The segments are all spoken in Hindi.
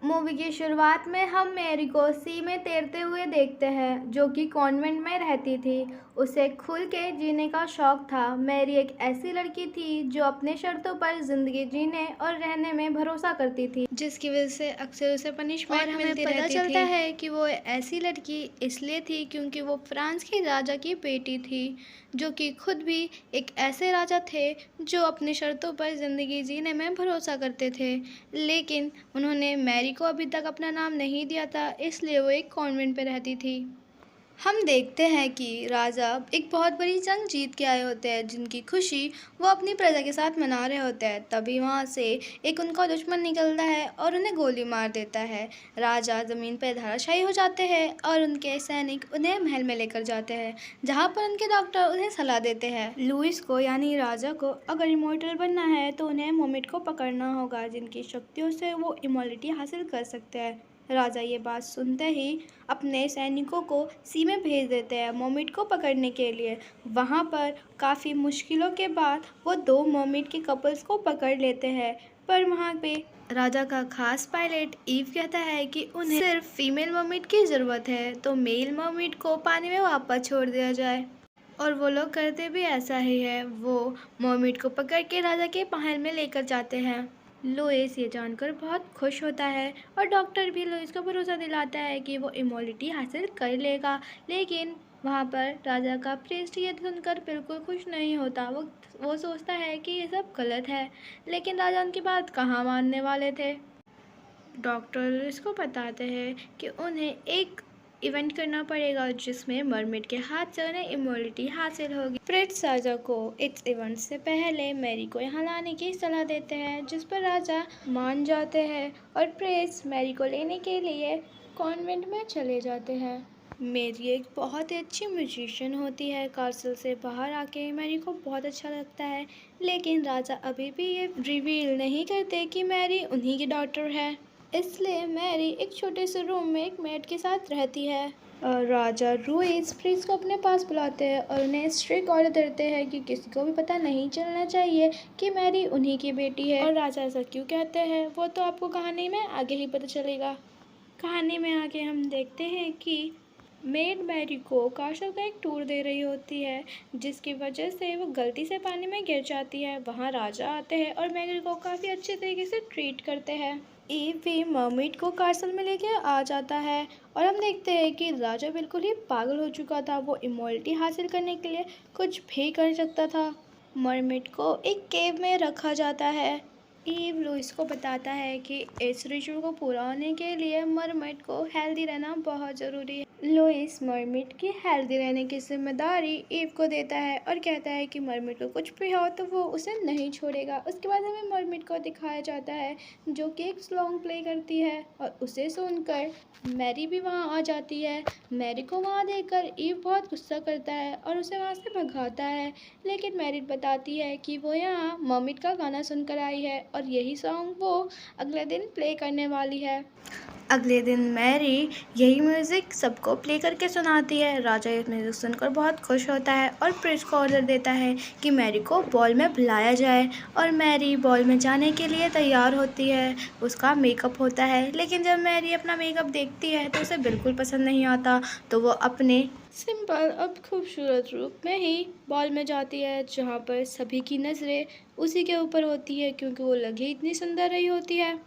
मूवी की शुरुआत में हम मैरी को सी में तैरते हुए देखते हैं, जो कि कॉन्वेंट में रहती थी। उसे खुल के जीने का शौक था। मैरी एक ऐसी लड़की थी जो अपने शर्तों पर जिंदगी जीने और रहने में भरोसा करती थी, जिसकी वजह से अक्सर उसे पनिशमेंट मिलती रहती थी। और हमें पता चलता है कि वो ऐसी लड़की इसलिए थी क्योंकि वो फ्रांस के राजा की बेटी थी, जो कि खुद भी एक ऐसे राजा थे जो अपनी शर्तों पर ज़िंदगी जीने में भरोसा करते थे। लेकिन उन्होंने मैरी को अभी तक अपना नाम नहीं दिया था, इसलिए वो एक कॉन्वेंट पे रहती थी। हम देखते हैं कि राजा एक बहुत बड़ी जंग जीत के आए होते हैं, जिनकी खुशी वो अपनी प्रजा के साथ मना रहे होते हैं। तभी वहाँ से एक उनका दुश्मन निकलता है और उन्हें गोली मार देता है। राजा ज़मीन पर धराशायी हो जाते हैं और उनके सैनिक उन्हें महल में लेकर जाते हैं, जहाँ पर उनके डॉक्टर उन्हें सलाह देते हैं। लुइस को यानी राजा को अगर इमॉर्टल बनना है तो उन्हें मोमेट को पकड़ना होगा, जिनकी शक्तियों से वो इमॉर्टलिटी हासिल कर सकते हैं। राजा ये बात सुनते ही अपने सैनिकों को सी में भेज देते हैं मोमेट को पकड़ने के लिए। वहाँ पर काफ़ी मुश्किलों के बाद वो दो मोमेट के कपल्स को पकड़ लेते हैं, पर वहाँ पे राजा का खास पायलट ईव कहता है कि उन्हें सिर्फ फीमेल मोमेट की ज़रूरत है, तो मेल मोमेट को पानी में वापस छोड़ दिया जाए। और वो लोग करते भी ऐसा ही है। वो मोमेट को पकड़ के राजा के महल में लेकर जाते हैं। लुइस ये जानकर बहुत खुश होता है और डॉक्टर भी लुइस को भरोसा दिलाता है कि वो इमॉर्टलिटी हासिल कर लेगा। लेकिन वहाँ पर राजा का प्रीस्ट ये सुनकर बिल्कुल खुश नहीं होता। वो सोचता है कि ये सब गलत है, लेकिन राजा उनकी बात कहाँ मानने वाले थे। डॉक्टर लुइस को बताते हैं कि उन्हें एक इवेंट करना पड़ेगा जिसमें मरमेड के हाथ से उन्हें इमॉर्टलिटी हासिल होगी। फ्रिट्ज राजा को इस इवेंट से पहले मैरी को यहाँ लाने की सलाह देते हैं, जिस पर राजा मान जाते हैं और प्रिंस मैरी को लेने के लिए कॉन्वेंट में चले जाते हैं। मैरी एक बहुत ही अच्छी म्यूजिशियन होती है। कासल से बाहर आके मैरी को बहुत अच्छा लगता है, लेकिन राजा अभी भी ये रिवील नहीं करते कि मैरी उन्हीं की डॉटर है। इसलिए मैरी एक छोटे से रूम में एक मेड के साथ रहती है। राजा लुइस प्रिंस को अपने पास बुलाते हैं और उन्हें स्ट्रिक्ट ऑर्डर देते हैं कि किसी को भी पता नहीं चलना चाहिए कि मैरी उन्हीं की बेटी है। और राजा ऐसा क्यों कहते हैं वो तो आपको कहानी में आगे ही पता चलेगा। कहानी में आगे हम देखते हैं कि मेड मैरी को कासल का एक टूर दे रही होती है, जिसकी वजह से वो गलती से पानी में गिर जाती है। वहाँ राजा आते हैं और मैरी को काफ़ी अच्छे तरीके से ट्रीट करते हैं। ईव भी मर्मेड को कासल में लेके आ जाता है और हम देखते हैं कि राजा बिल्कुल ही पागल हो चुका था। वो इमॉर्टलिटी हासिल करने के लिए कुछ भी कर सकता था। मर्मेड को एक केव में रखा जाता है। ईव लुइस को बताता है कि इस रिचुअल को पूरा होने के लिए मरमेड को हेल्दी रहना बहुत ज़रूरी है। लुइस मरमेड की हेल्दी रहने की जिम्मेदारी ईव को देता है और कहता है कि मरमेड को कुछ भी हो तो वो उसे नहीं छोड़ेगा। उसके बाद हमें मरमेड को दिखाया जाता है जो कि एक सॉन्ग प्ले करती है और उसे सुनकर मैरी भी वहाँ आ जाती है। मैरी को वहाँ देखकर ईव बहुत गुस्सा करता है और उसे वहाँ से भगाता है, लेकिन मैरी बताती है कि वो यहाँ मरमेड का गाना सुनकर आई है और यही सॉन्ग वो अगले दिन प्ले करने वाली है। अगले दिन मैरी यही म्यूज़िक सबको प्ले करके सुनाती है। राजा ये म्यूज़िक सुनकर बहुत खुश होता है और प्रिंस को ऑर्डर देता है कि मैरी को बॉल में बुलाया जाए और मैरी बॉल में जाने के लिए तैयार होती है। उसका मेकअप होता है, लेकिन जब मैरी अपना मेकअप देखती है तो उसे बिल्कुल पसंद नहीं आता, तो वो अपने सिंपल और खूबसूरत रूप में ही बॉल में जाती है, जहाँ पर सभी की नज़रें उसी के ऊपर होती है क्योंकि वो लगी इतनी सुंदर रही होती है।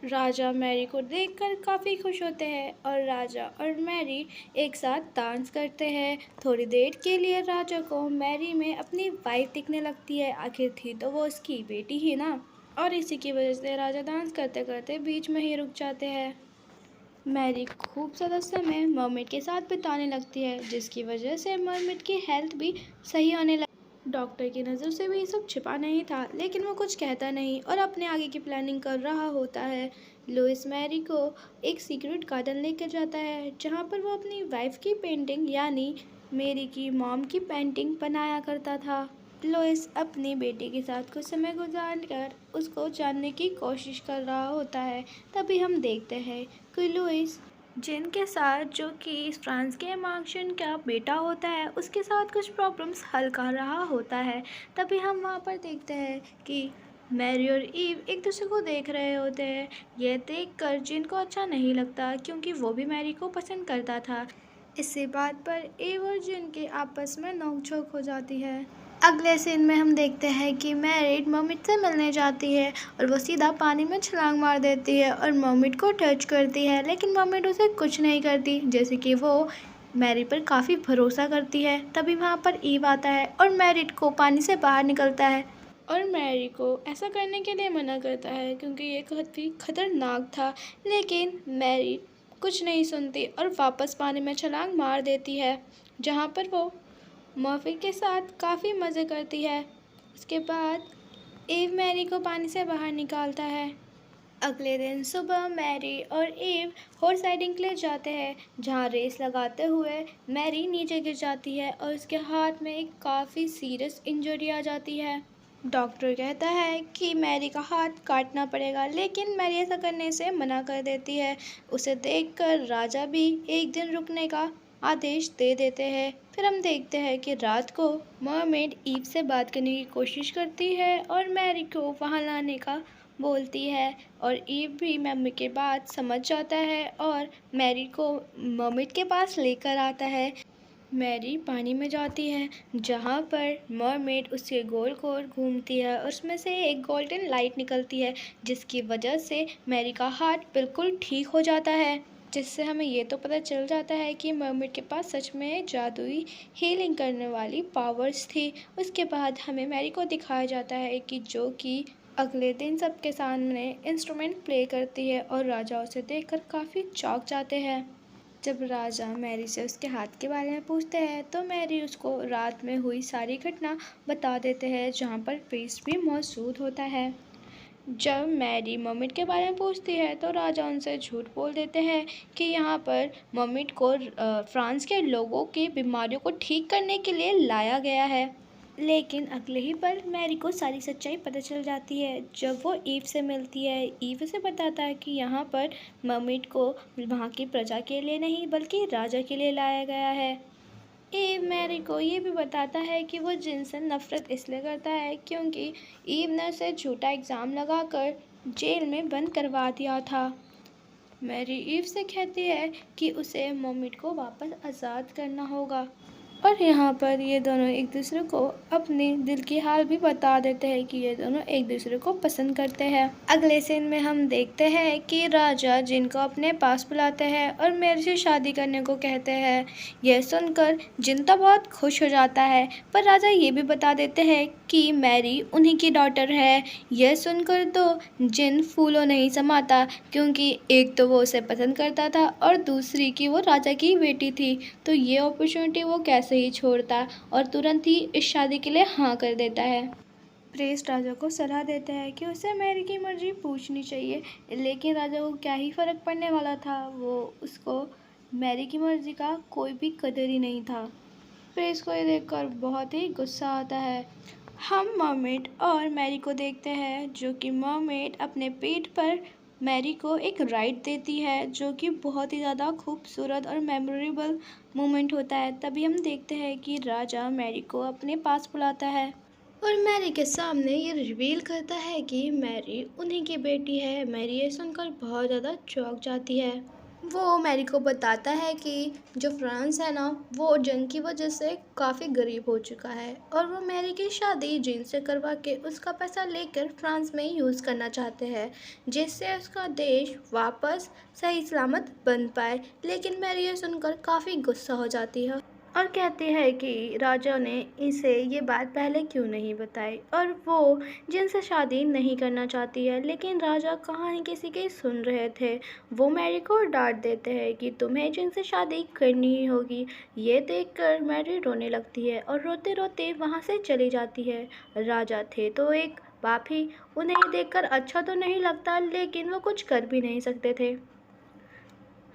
राजा मैरी को देखकर काफ़ी खुश होते हैं और राजा और मैरी एक साथ डांस करते हैं। थोड़ी देर के लिए राजा को मैरी में अपनी वाइफ दिखने लगती है, आखिर थी तो वो उसकी बेटी ही ना। और इसी की वजह से राजा डांस करते करते बीच में ही रुक जाते हैं। मैरी खूब ज़्यादा समय मरमेड के साथ बिताने लगती है, जिसकी वजह से मरमेड की हेल्थ भी सही आने लगती। डॉक्टर की नज़र से भी ये सब छिपा नहीं था, लेकिन वो कुछ कहता नहीं और अपने आगे की प्लानिंग कर रहा होता है। लुइस मैरी को एक सीक्रेट गार्डन लेकर जाता है, जहाँ पर वो अपनी वाइफ की पेंटिंग यानी मेरी की मॉम की पेंटिंग बनाया करता था। लुइस अपनी बेटी के साथ कुछ समय गुजार कर उसको जानने की कोशिश कर रहा होता है। तभी हम देखते हैं कि लुइस जिन के साथ, जो कि फ्रांस के मार्क्शन का बेटा होता है, उसके साथ कुछ प्रॉब्लम्स हल कर रहा होता है। तभी हम वहाँ पर देखते हैं कि मैरी और ईव एक दूसरे को देख रहे होते हैं। यह देखकर जिन को अच्छा नहीं लगता क्योंकि वो भी मैरी को पसंद करता था। इसी बात पर ईव और जिन के आपस में नोक-झोंक हो जाती है। अगले सीन में हम देखते हैं कि मैरी मर्मेड से मिलने जाती है और वो सीधा पानी में छलांग मार देती है और मर्मेड को टच करती है, लेकिन मर्मेड उसे कुछ नहीं करती, जैसे कि वो मैरी पर काफ़ी भरोसा करती है। तभी वहाँ पर ईव आता है और मैरी को पानी से बाहर निकलता है और मैरी को ऐसा करने के लिए मना करता है क्योंकि ये काफ़ी खतरनाक था, लेकिन मैरी कुछ नहीं सुनती और वापस पानी में छलांग मार देती है, जहाँ पर वो मर्फी के साथ काफ़ी मज़े करती है। उसके बाद ईव मैरी को पानी से बाहर निकालता है। अगले दिन सुबह मैरी और ईव हॉर्स राइडिंग के लिए जाते हैं, जहाँ रेस लगाते हुए मैरी नीचे गिर जाती है और उसके हाथ में एक काफ़ी सीरियस इंजरी आ जाती है। डॉक्टर कहता है कि मैरी का हाथ काटना पड़ेगा, लेकिन मैरी ऐसा करने से मना कर देती है। उसे देखकर राजा भी एक दिन रुकने का आदेश दे देते हैं। फिर हम देखते हैं कि रात को मर्मेड ईव से बात करने की कोशिश करती है और मैरी को वहाँ लाने का बोलती है और ईव भी मम्मी की बात समझ जाता है और मैरी को मर्मेड के पास लेकर आता है। मैरी पानी में जाती है, जहाँ पर मरमेड उसके गोल गोल घूमती है और उसमें से एक गोल्डन लाइट निकलती है, जिसकी वजह से मैरी का हार्ट बिल्कुल ठीक हो जाता है, जिससे हमें ये तो पता चल जाता है कि मरमेड के पास सच में जादुई हीलिंग करने वाली पावर्स थी। उसके बाद हमें मैरी को दिखाया जाता है कि जो कि अगले दिन सबके सामने इंस्ट्रूमेंट प्ले करती है और राजा उसे देखकर काफ़ी चौंक जाते हैं। जब राजा मैरी से उसके हाथ के बारे में पूछते हैं तो मैरी उसको रात में हुई सारी घटना बता देते हैं, जहाँ पर प्रीस्ट भी मौजूद होता है। जब मैरी मर्मेड के बारे में पूछती है तो राजा उनसे झूठ बोल देते हैं कि यहाँ पर मर्मेड को फ्रांस के लोगों की बीमारियों को ठीक करने के लिए लाया गया है। लेकिन अगले ही पल मैरी को सारी सच्चाई पता चल जाती है। जब वो ईव से मिलती है, ईव उसे बताता है कि यहाँ पर मर्मेड को वहाँ की प्रजा के लिए नहीं बल्कि राजा के लिए लाया गया है। ईव मैरी को ये भी बताता है कि वो जिन से नफरत इसलिए करता है क्योंकि ईव ने उसे झूठा एग्ज़ाम लगाकर जेल में बंद करवा दिया था। मैरी ईव से कहती है कि उसे मर्मेड को वापस आज़ाद करना होगा और यहाँ पर ये दोनों एक दूसरे को अपने दिल की हाल भी बता देते हैं कि ये दोनों एक दूसरे को पसंद करते हैं। अगले सीन में हम देखते हैं कि राजा जिनको अपने पास बुलाते हैं और मैरी से शादी करने को कहते हैं। यह सुनकर जिन तो बहुत खुश हो जाता है, पर राजा ये भी बता देते हैं कि मैरी उन्हीं की डॉटर है। यह सुनकर तो जिन फूलों नहीं समाता, क्योंकि एक तो वो उसे पसंद करता था और दूसरी कि वो राजा की बेटी थी, तो ये अपॉर्चुनिटी वो कैसे ही छोड़ता और तुरंत ही इस शादी के लिए हाँ कर देता है। प्रीस्ट राजा को सलाह देता है कि उसे मैरी की मर्जी पूछनी चाहिए, लेकिन राजा को क्या ही फ़र्क पड़ने वाला था, वो उसको मैरी की मर्जी का कोई भी कदर ही नहीं था। प्रीस्ट को ये देखकर बहुत ही गुस्सा आता है। हम मर्मेड और मैरी को देखते हैं, जो कि मर्मेड अपने पेट पर मैरी को एक राइड देती है, जो कि बहुत ही ज़्यादा खूबसूरत और मेमोरेबल मोमेंट होता है। तभी हम देखते हैं कि राजा मैरी को अपने पास बुलाता है और मैरी के सामने ये रिवील करता है कि मैरी उन्हीं की बेटी है। मैरी ये सुनकर बहुत ज़्यादा चौंक जाती है। वो मैरी को बताता है कि जो फ्रांस है ना, वो जंग की वजह से काफ़ी गरीब हो चुका है और वो मैरी की शादी जीन से करवा के उसका पैसा लेकर फ्रांस में यूज़ करना चाहते हैं, जिससे उसका देश वापस सही सलामत बन पाए। लेकिन मैरी ये सुनकर काफ़ी गुस्सा हो जाती है और कहती है कि राजा ने इसे ये बात पहले क्यों नहीं बताई और वो जिनसे शादी नहीं करना चाहती है। लेकिन राजा कहाँ ही किसी की सुन रहे थे। वो मैरी को डांट देते हैं कि तुम्हें जिनसे शादी करनी ही होगी। ये देखकर मैरी रोने लगती है और रोते रोते वहाँ से चली जाती है। राजा थे तो एक बाप ही, उन्हें देखकर अच्छा तो नहीं लगता, लेकिन वो कुछ कर भी नहीं सकते थे।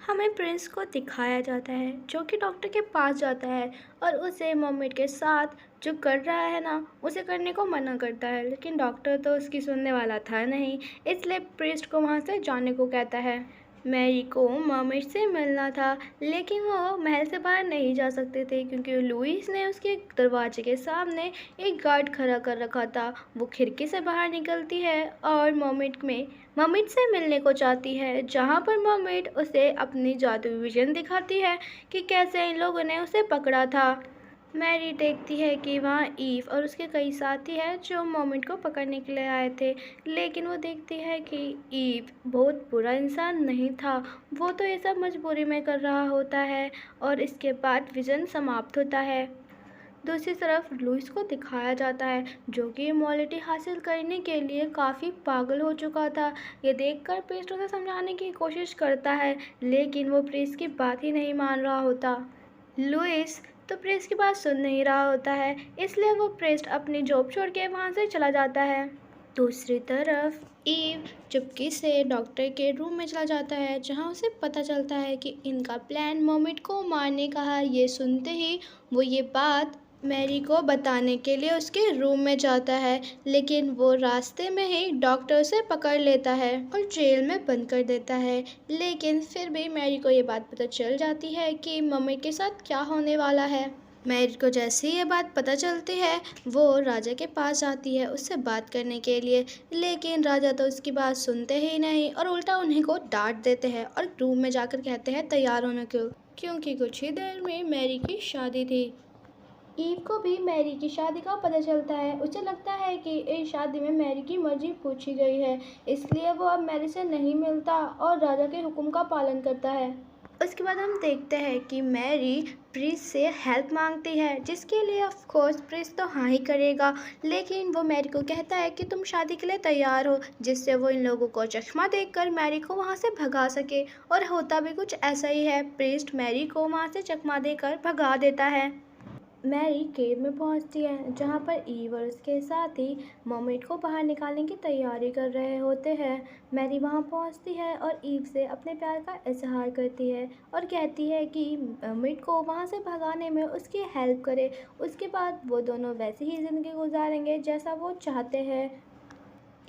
हमें प्रिंस को दिखाया जाता है, जो कि डॉक्टर के पास जाता है और उसे मर्मेड के साथ जो कर रहा है ना, उसे करने को मना करता है, लेकिन डॉक्टर तो उसकी सुनने वाला था नहीं, इसलिए प्रिस्ट को वहाँ से जाने को कहता है। मैरी को मर्मेड से मिलना था, लेकिन वो महल से बाहर नहीं जा सकते थे क्योंकि लुइस ने उसके दरवाजे के सामने एक गार्ड खड़ा कर रखा था। वो खिड़की से बाहर निकलती है और मर्मेड से मिलने को चाहती है, जहाँ पर मर्मेड उसे अपनी जादुई विजन दिखाती है कि कैसे इन लोगों ने उसे पकड़ा था। मैरी देखती है कि वहाँ ईव और उसके कई साथी हैं जो मोमेंट को पकड़ने के लिए आए थे, लेकिन वो देखती है कि ईव बहुत बुरा इंसान नहीं था। वो तो ये सब मजबूरी में कर रहा होता है और इसके बाद विजन समाप्त होता है। दूसरी तरफ लुइस को दिखाया जाता है जो कि इमॉर्टलिटी हासिल करने के लिए काफ़ी पागल हो चुका था। ये देखकर प्रीस्ट उसे समझाने की कोशिश करता है, लेकिन वो प्रीस्ट की बात ही नहीं मान रहा होता। लुइस तो प्रेस्ट की बात सुन नहीं रहा होता है, इसलिए वो प्रेस्ट अपनी जॉब छोड़ के वहाँ से चला जाता है। दूसरी तरफ ईव चुपके से डॉक्टर के रूम में चला जाता है, जहाँ उसे पता चलता है कि इनका प्लान मोमेंट को मारने का है। ये सुनते ही वो ये बात मैरी को बताने के लिए उसके रूम में जाता है, लेकिन वो रास्ते में ही डॉक्टर से पकड़ लेता है और जेल में बंद कर देता है। लेकिन फिर भी मैरी को ये बात पता चल जाती है कि मम्मी के साथ क्या होने वाला है। मैरी को जैसे ही ये बात पता चलती है, वो राजा के पास जाती है उससे बात करने के लिए, लेकिन राजा तो उसकी बात सुनते ही नहीं और उल्टा उन्हीं को डांट देते हैं और रूम में जाकर कहते हैं तैयार होने को, क्योंकि कुछ ही देर में मैरी की शादी थी। ईव को भी मैरी की शादी का पता चलता है। उसे लगता है कि इस शादी में मैरी की मर्जी पूछी गई है, इसलिए वो अब मैरी से नहीं मिलता और राजा के हुक्म का पालन करता है। उसके बाद हम देखते हैं कि मैरी प्रिंस से हेल्प मांगती है, जिसके लिए ऑफ कोर्स प्रिंस तो हाँ ही करेगा, लेकिन वो मैरी को कहता है कि तुम शादी के लिए तैयार हो, जिससे वो इन लोगों को चश्मा देकर मैरी को वहाँ से भगा सके। और होता भी कुछ ऐसा ही है, प्रिंस मैरी को वहाँ से चकमा देकर भगा देता है। मैरी केव में पहुंचती है, जहां पर ईव और उसके साथी मर्मेड को बाहर निकालने की तैयारी कर रहे होते हैं। मैरी वहां पहुंचती है और ईव से अपने प्यार का इजहार करती है और कहती है कि मर्मेड को वहां से भगाने में उसकी हेल्प करे। उसके बाद वो दोनों वैसी ही ज़िंदगी गुजारेंगे जैसा वो चाहते हैं।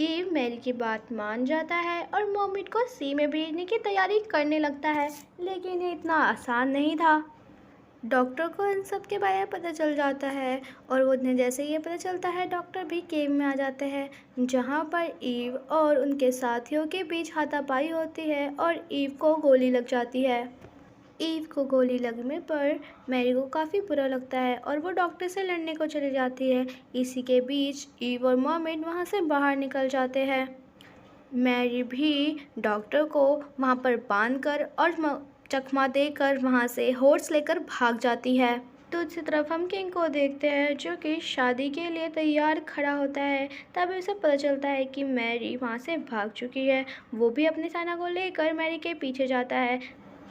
ईव मैरी की बात मान जाता है और मर्मेड को सी में भेजने की तैयारी करने लगता है, लेकिन ये इतना आसान नहीं था। डॉक्टर को इन सब के बारे में पता चल जाता है और उन्हें जैसे ही ये पता चलता है, डॉक्टर भी केव में आ जाते हैं, जहाँ पर ईव और उनके साथियों के बीच हाथापाई होती है और ईव को गोली लग जाती है। ईव को गोली लगने पर मैरी को काफ़ी बुरा लगता है और वो डॉक्टर से लड़ने को चली जाती है। इसी के बीच ईव और मर्मेड वहाँ से बाहर निकल जाते हैं। मैरी भी डॉक्टर को वहाँ पर बांधकर और चकमा देकर वहाँ से हॉर्स लेकर भाग जाती है। दूसरी तरफ हम किंग को देखते हैं, जो कि शादी के लिए तैयार खड़ा होता है। तभी उसे पता चलता है कि मैरी वहाँ से भाग चुकी है। वो भी अपनी सेना को लेकर मैरी के पीछे जाता है।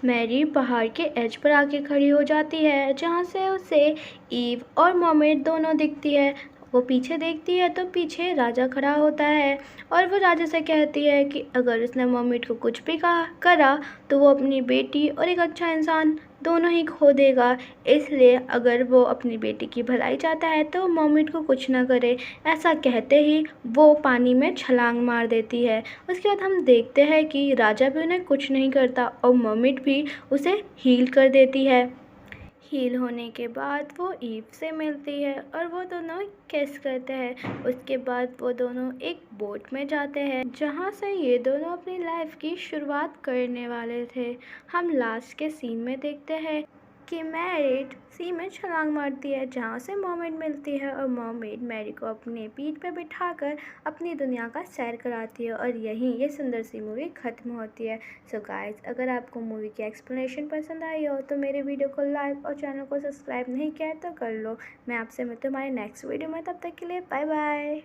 मैरी पहाड़ के एज पर आके खड़ी हो जाती है, जहाँ से उसे ईव और मर्मेड दोनों दिखती है। वो पीछे देखती है तो पीछे राजा खड़ा होता है और वो राजा से कहती है कि अगर उसने मर्मेड को कुछ भी करा तो वो अपनी बेटी और एक अच्छा इंसान दोनों ही खो देगा। इसलिए अगर वो अपनी बेटी की भलाई चाहता है तो मर्मेड को कुछ ना करे। ऐसा कहते ही वो पानी में छलांग मार देती है। उसके बाद हम देखते हैं कि राजा भी उन्हें कुछ नहीं करता और मर्मेड भी उसे हील कर देती है। हील होने के बाद वो ईव से मिलती है और वो दोनों किस करते हैं। उसके बाद वो दोनों एक बोट में जाते हैं, जहाँ से ये दोनों अपनी लाइफ की शुरुआत करने वाले थे। हम लास्ट के सीन में देखते हैं कि मैरिड सी में छलांग मारती है, जहाँ से मर्मेड मिलती है और मर्मेड मैरी को अपने पीठ पे बिठाकर अपनी दुनिया का सैर कराती है और यहीं ये सुंदर सी मूवी ख़त्म होती है। सो गाइस, अगर आपको मूवी की एक्सप्लेनेशन पसंद आई हो तो मेरे वीडियो को लाइक और चैनल को सब्सक्राइब नहीं किया है तो कर लो। मैं आपसे मिलती हूँ हमारे नेक्स्ट वीडियो में, तब तक के लिए बाय बाय।